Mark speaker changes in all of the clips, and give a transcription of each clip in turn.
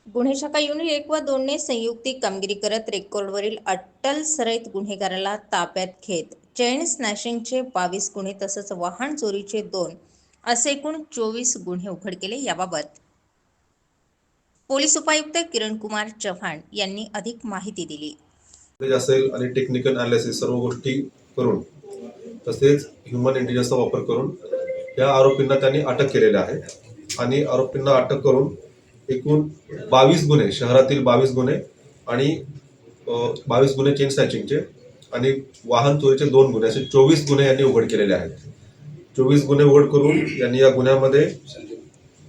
Speaker 1: गुन्हे शाखा युनिट 1 व 2 ने संयुक्तिक कामगिरी करत रेकॉर्डवरील अट्टल सराईत गुन्हेगाराला ताब्यात घेत चेन स्नॅचिंगचे 22 गुन्हे तसंच वाहन चोरीचे 2 असे एकूण 24 गुन्हे उघड केले। याबाबत पोलीस उपायुक्त किरण कुमार चव्हाण यांनी अधिक माहिती दिली।
Speaker 2: असेल आणि टेक्निकल अनालिसिस सर्व गोष्टी करून तसेच ह्यूमन इंटेलिजन्सचा वापर करून या आरोपींना त्यांनी अटक केलेले आहे आणि आरोपींना अटक करून एकूण 22 गुन्हे शहरातील 22 गुन्हे आणि 22 गुन्हे चेन स्नॅचिंगचे आणि वाहन चोरीचे 2 गुन्हे असे 24 गुन्हे यांनी उघड केलेले आहेत। 24 गुन्हे उघड करून यांनी या गुन्ह्यामध्ये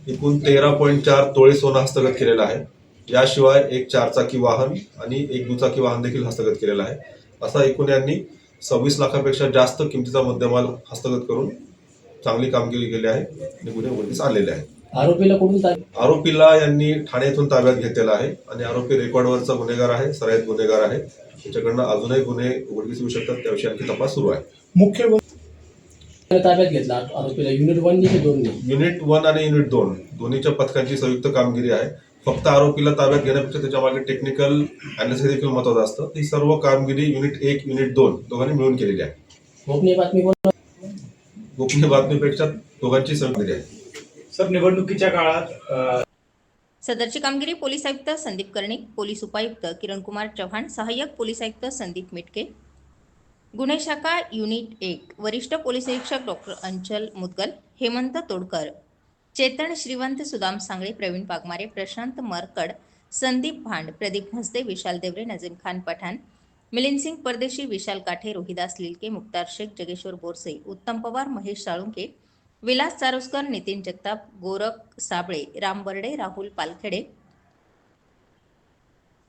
Speaker 2: एकूण 13.4 तोळे सोनं हस्तगत केलेलं आहे। याशिवाय एक 4 चाकी वाहन आणि एक दुचाकी वाहन देखील हस्तगत केलेलं आहे। असा एकूण यांनी 26 लाखापेक्षा जास्त किमतीचा मुद्देमाल हस्तगत करून चांगली कामगिरी केली आहे आणि गुन्हे उघडकीस आलेले आहेत। आरोपीला यांनी ठाणे येथून ताब्यात घेतलेला आहे आणि आरोपी रेकॉर्डवरचा गुन्हेगार आहे, सराईत गुन्हेगार आहे। त्याच्याकडनं अजूनही गुन्हे उघडकीस येऊ शकतात, त्याविषयी आणखी तपास सुरू आहे।
Speaker 3: मुख्य ताब्यात घेतला आरोपीला युनिट 1 ने 2 ने
Speaker 2: युनिट 1 आणि युनिट 2 दोन्हीच्या पथकांची संयुक्त कामगिरी आहे। फक्त आरोपीला ताब्यात घेण्यापेक्षा त्याच्या मागे टेक्निकल अनालिसिस देखील महत्त्वाचं असतं। ही सर्व कामगिरी युनिट 1 युनिट 2 दोघांनी मिळून केलेली आहे। गोपनीय बातमीपेक्षा दोघांची कामगिरी आहे।
Speaker 3: सर, निवडणुकीच्या काळात
Speaker 1: सदरची कामगिरी पोलीस आयुक्त संदीप कर्णिक, पोलीस उपायुक्त किरण कुमार चव्हाण, सहाय्यक पोलीस आयुक्त संदीप मिटके, गुन्हे शाखा युनिट 1 वरिष्ठ पोलीस निरीक्षक डॉक्टर अंचल मुदगल, हेमंत तोडकर, चेतन श्रीवंत, सुदाम सांगळे, प्रवीण वाघमारे, प्रशांत मरकड, संदीप भांड, प्रदीप म्हसदे, विशाल देवरे, नजीम खान पठाण, मिलिंद सिंग परदेशी, विशाल काठे, रोहिदास लिलके, मुक्तार शेख, जगेश्वर बोरसे, उत्तम पवार, महेश साळुंके, विलास चारोस्कर, नितीन जगताप, गोरख साबळे, राम बर्डे, राहुल पालखेडे,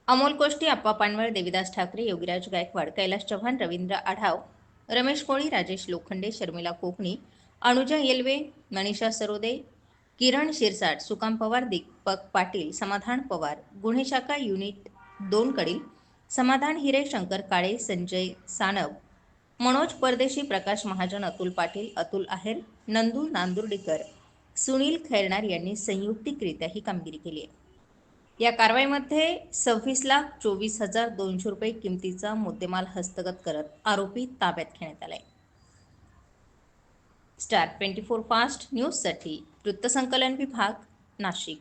Speaker 1: अमोल कोष्टी, अप्पा पानवळ, देविदास ठाकरे, योगीराज गायकवाड, कैलास चव्हाण, रवींद्र आढाव, रमेश कोळी, राजेश लोखंडे, शर्मिला कोकणी, अनुजा येलवे, मनीषा सरोदे, किरण शिरसाट, सुकाम पवार, दीपक पाटील, समाधान पवार, गुन्हे शाखा युनिट 2 कडील समाधान हिरे, शंकर काळे, संजय सानव, मनोज परदेशी, प्रकाश महाजन, अतुल पाटील, अतुल आहेर, नंदू नांदुर्डीकर, सुनील खैरनार यांनी संयुक्तिकरित्या ही कामगिरी केली आहे। या कारवाईमध्ये 26,24,200 रुपये किमतीचा मुद्देमाल हस्तगत करत आरोपी ताब्यात घेण्यात आलाय। स्टार 24 फास्ट न्यूजसाठी वृत्तसंकलन विभाग, नाशिक।